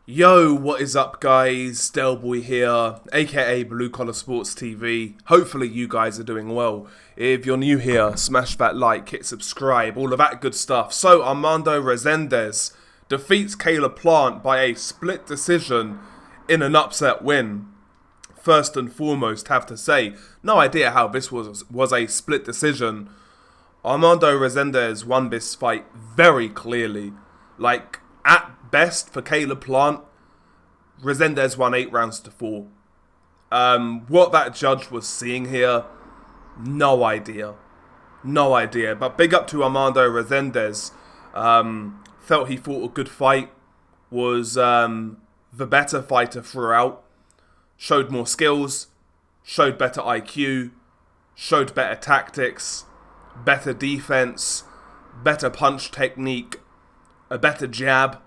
Yo, what is up guys? Delboy here, aka Blue Collar Sports TV. Hopefully you guys are doing well. If you're new here, smash that like, hit subscribe, all of that good stuff. So, Armando Resendiz defeats Caleb Plant by a split decision in an upset win. First and foremost, have to say, no idea how this was a split decision. Armando Resendiz won this fight very clearly. At best, for Caleb Plant, Resendiz won 8 rounds to 4. What that judge was seeing here, no idea. No idea. But big up to Armando Resendiz. Felt he fought a good fight. Was the better fighter throughout. Showed more skills. Showed better IQ. Showed better tactics. Better defense. Better punch technique. A better jab,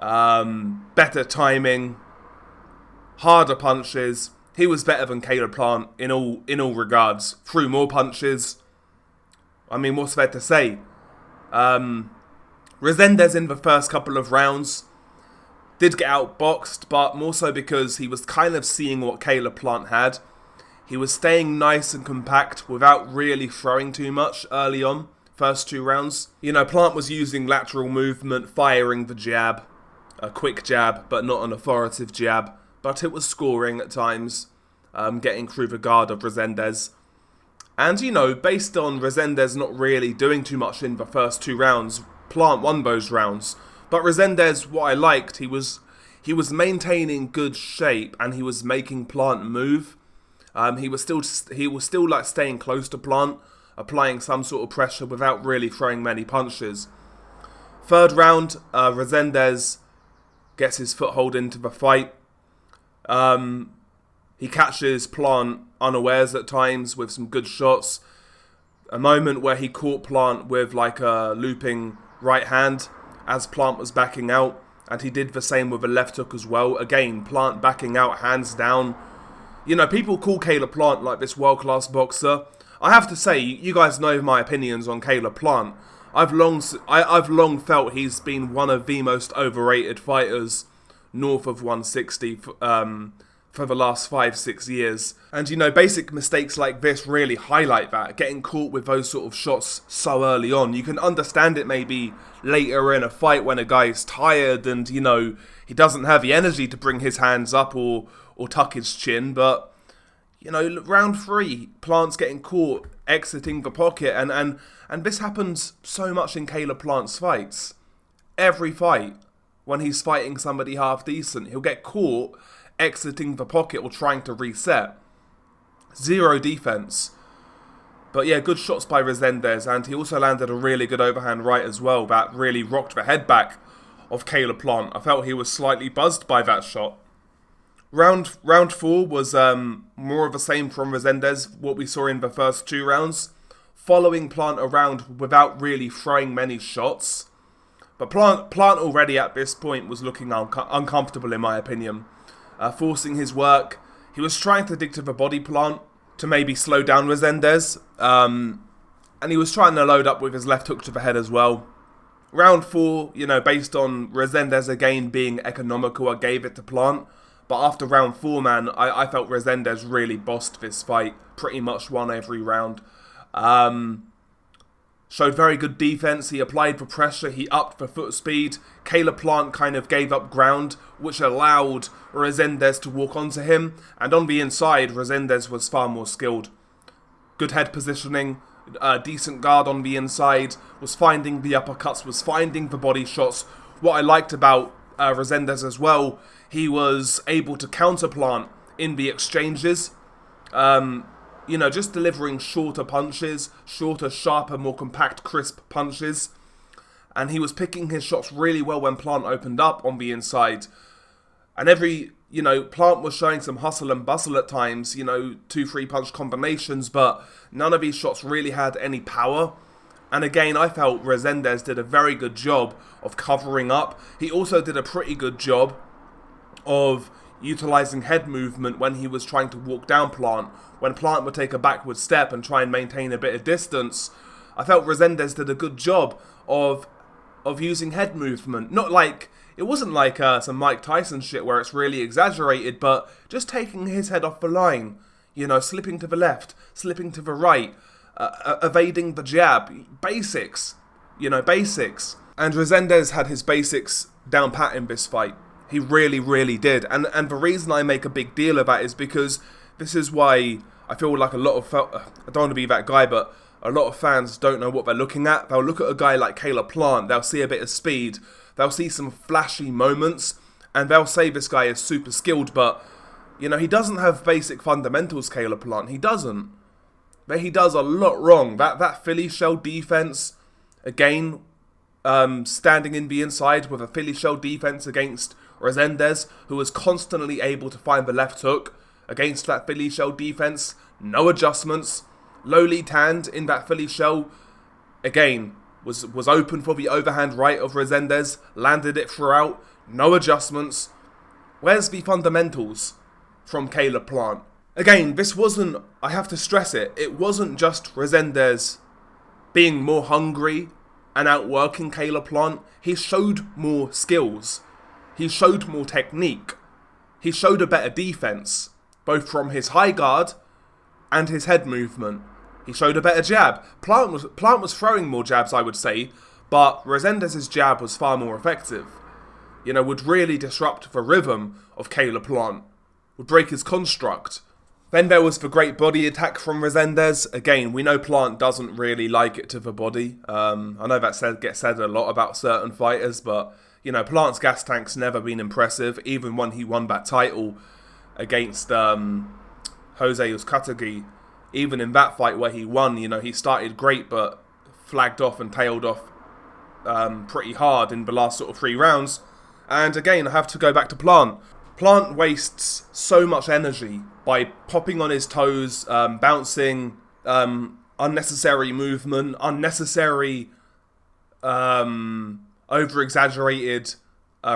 better timing, harder punches. He was better than Caleb Plant in all regards. Threw more punches. I mean, what's there to say? Resendiz in the first couple of rounds did get outboxed, but more so because he was kind of seeing what Caleb Plant had. He was staying nice and compact without really throwing too much early on. First 2 rounds. You know, Plant was using lateral movement, firing the jab. A quick jab, but not an authoritative jab. But it was scoring at times, getting through the guard of Resendiz. And, you know, based on Resendiz not really doing too much in the first 2 rounds, Plant won those rounds. But Resendiz, what I liked, he was maintaining good shape and he was making Plant move. He was still like staying close to Plant, applying some sort of pressure without really throwing many punches. Third round, Resendiz gets his foothold into the fight. He catches Plant unawares at times with some good shots. A moment where he caught Plant with like a looping right hand as Plant was backing out. And he did the same with a left hook as well. Again, Plant backing out, hands down. You know, people call Caleb Plant like this world-class boxer. I have to say, you guys know my opinions on Caleb Plant. I've long felt he's been one of the most overrated fighters north of 160 for the last 5-6 years. And you know, basic mistakes like this really highlight that. Getting caught with those sort of shots so early on. You can understand it maybe later in a fight when a guy is tired and, you know, he doesn't have the energy to bring his hands up or tuck his chin, but you know, round 3, Plant's getting caught, exiting the pocket, and this happens so much in Caleb Plant's fights. Every fight, when he's fighting somebody half decent, he'll get caught exiting the pocket or trying to reset. Zero defense. But yeah, good shots by Resendiz, and he also landed a really good overhand right as well that really rocked the head back of Caleb Plant. I felt he was slightly buzzed by that shot. Round 4 was more of the same from Resendiz, what we saw in the first 2 rounds, following Plant around without really throwing many shots. But Plant already at this point was looking uncomfortable in my opinion, forcing his work. He was trying to dictate the body Plant to maybe slow down Resendiz, and he was trying to load up with his left hook to the head as well. Round 4, you know, based on Resendiz again being economical, I gave it to Plant. But after round 4, man, I felt Resendiz really bossed this fight. Pretty much won every round. Showed very good defense. He applied for pressure. He upped the foot speed. Caleb Plant kind of gave up ground, which allowed Resendiz to walk onto him. And on the inside, Resendiz was far more skilled. Good head positioning. Decent guard on the inside. Was finding the uppercuts. Was finding the body shots. What I liked about Resendiz as well, he was able to counter Plant in the exchanges. You know, just delivering shorter punches, shorter, sharper, more compact, crisp punches. And he was picking his shots really well when Plant opened up on the inside. And you know, Plant was showing some hustle and bustle at times, you know, 2-3 punch combinations, but none of these shots really had any power. And again, I felt Resendiz did a very good job of covering up. He also did a pretty good job of utilizing head movement when he was trying to walk down Plant. When Plant would take a backward step and try and maintain a bit of distance, I felt Resendiz did a good job of using head movement. Not like It wasn't like some Mike Tyson shit where it's really exaggerated, but just taking his head off the line, slipping to the left, slipping to the right, evading the jab, basics, basics. And Resendiz had his basics down pat in this fight. He really, really did. And the reason I make a big deal of that is because this is why I feel like I don't want to be that guy, but a lot of fans don't know what they're looking at. They'll look at a guy like Caleb Plant, they'll see a bit of speed, they'll see some flashy moments, and they'll say this guy is super skilled, but, he doesn't have basic fundamentals, Caleb Plant. He doesn't. But he does a lot wrong. That Philly shell defense, again, standing in the inside with a Philly shell defense against Resendiz, who was constantly able to find the left hook against that Philly shell defense. No adjustments. Lowly tanned in that Philly shell. Again, was open for the overhand right of Resendiz. Landed it throughout. No adjustments. Where's the fundamentals from Caleb Plant? Again, this wasn't, I have to stress it wasn't just Resendiz being more hungry and outworking Caleb Plant. He showed more skills. He showed more technique. He showed a better defense, both from his high guard and his head movement. He showed a better jab. Plant was throwing more jabs, I would say, but Resendiz's jab was far more effective. Would really disrupt the rhythm of Caleb Plant. Would break his construct. Then there was the great body attack from Resendiz. Again, we know Plant doesn't really like it to the body. I know that gets said a lot about certain fighters, but, Plant's gas tank's never been impressive, even when he won that title against Jose Uzcategui. Even in that fight where he won, he started great, but flagged off and tailed off pretty hard in the last sort of 3 rounds. And again, I have to go back to Plant. Plant wastes so much energy by popping on his toes, bouncing, unnecessary movement, unnecessary, over-exaggerated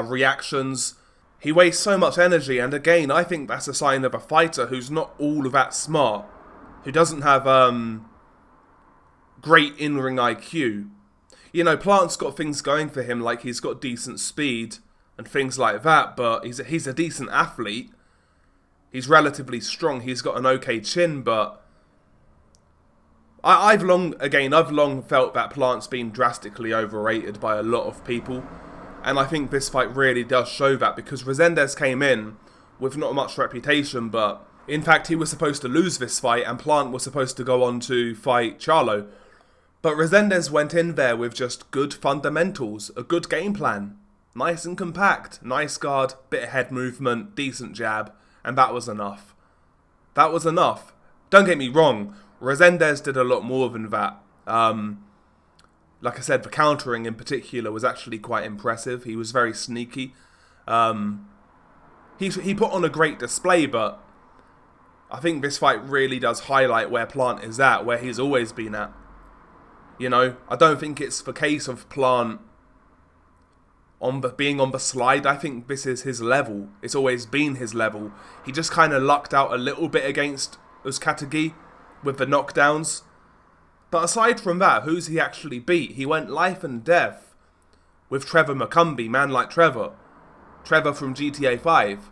reactions. He wastes so much energy, and again, I think that's a sign of a fighter who's not all of that smart, who doesn't have great in-ring IQ. Plant's got things going for him, like he's got decent speed and things like that, but he's a decent athlete. He's relatively strong. He's got an okay chin, but I've long felt that Plant's been drastically overrated by a lot of people, and I think this fight really does show that, because Resendiz came in with not much reputation, but in fact he was supposed to lose this fight, and Plant was supposed to go on to fight Charlo. But Resendiz went in there with just good fundamentals, a good game plan. Nice and compact, nice guard, bit of head movement, decent jab, and that was enough. That was enough. Don't get me wrong, Resendiz did a lot more than that. Like I said, the countering in particular was actually quite impressive. He was very sneaky. He put on a great display, but I think this fight really does highlight where Plant is at, where he's always been at. I don't think it's the case of Plant being on the slide. I think this is his level. It's always been his level. He just kind of lucked out a little bit against Uzcategui with the knockdowns. But aside from that, who's he actually beat? He went life and death with Trevor McCumbee, man like Trevor. Trevor from GTA 5.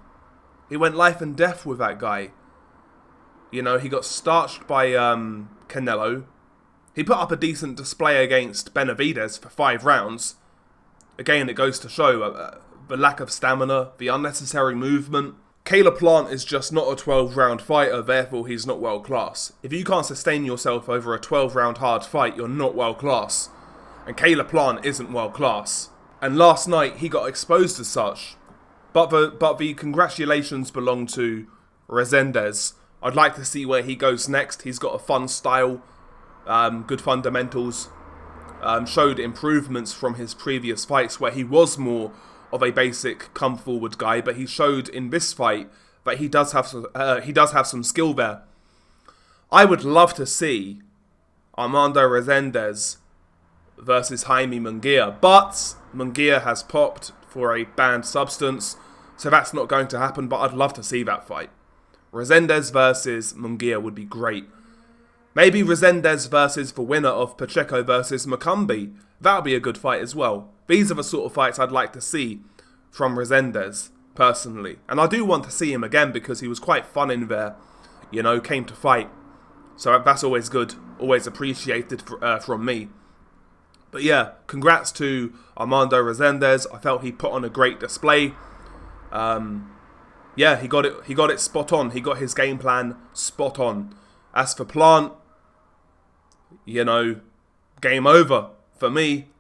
He went life and death with that guy. He got starched by Canelo. He put up a decent display against Benavidez for 5 rounds. Again, it goes to show the lack of stamina, the unnecessary movement. Caleb Plant is just not a 12-round fighter, therefore he's not world class. If you can't sustain yourself over a 12-round hard fight, you're not world class. And Caleb Plant isn't world class. And last night, he got exposed as such. But the congratulations belong to Resendiz. I'd like to see where he goes next. He's got a fun style, good fundamentals. Showed improvements from his previous fights where he was more of a basic come forward guy, but he showed in this fight that he does have some skill there. I would love to see Armando Resendiz versus Jaime Munguia, but Munguia has popped for a banned substance, so that's not going to happen, but I'd love to see that fight. Resendiz versus Munguia would be great. Maybe Resendiz versus the winner of Pacheco versus McCumbee. That would be a good fight as well. These are the sort of fights I'd like to see. from Resendiz, personally. And I do want to see him again because he was quite fun in there, you know, came to fight. So that's always good, always appreciated from me. But yeah, congrats to Armando Resendiz. I felt he put on a great display. Yeah, he got it spot on. He got his game plan spot on. As for Plant, you know, game over. For me,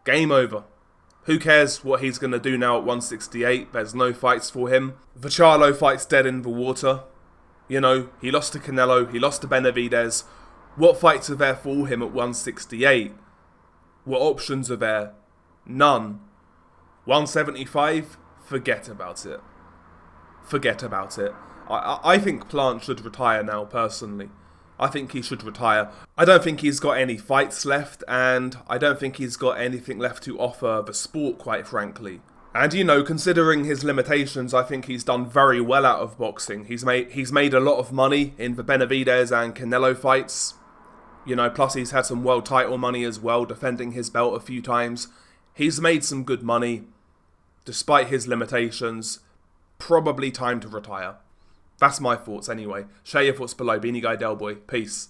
game over. Who cares what he's going to do now at 168? There's no fights for him. The Charlo fight's dead in the water. You know, he lost to Canelo, he lost to Benavidez. What fights are there for him at 168? What options are there? None. 175? Forget about it. Forget about it. I think Plant should retire now, personally. I think he should retire. I don't think he's got any fights left, and I don't think he's got anything left to offer the sport, quite frankly. And, you know, considering his limitations, I think he's done very well out of boxing. He's made a lot of money in the Benavidez and Canelo fights. You know, plus he's had some world title money as well, defending his belt a few times. He's made some good money, despite his limitations. Probably time to retire. That's my thoughts anyway. Share your thoughts below. Beanie Guy Del Boy. Peace.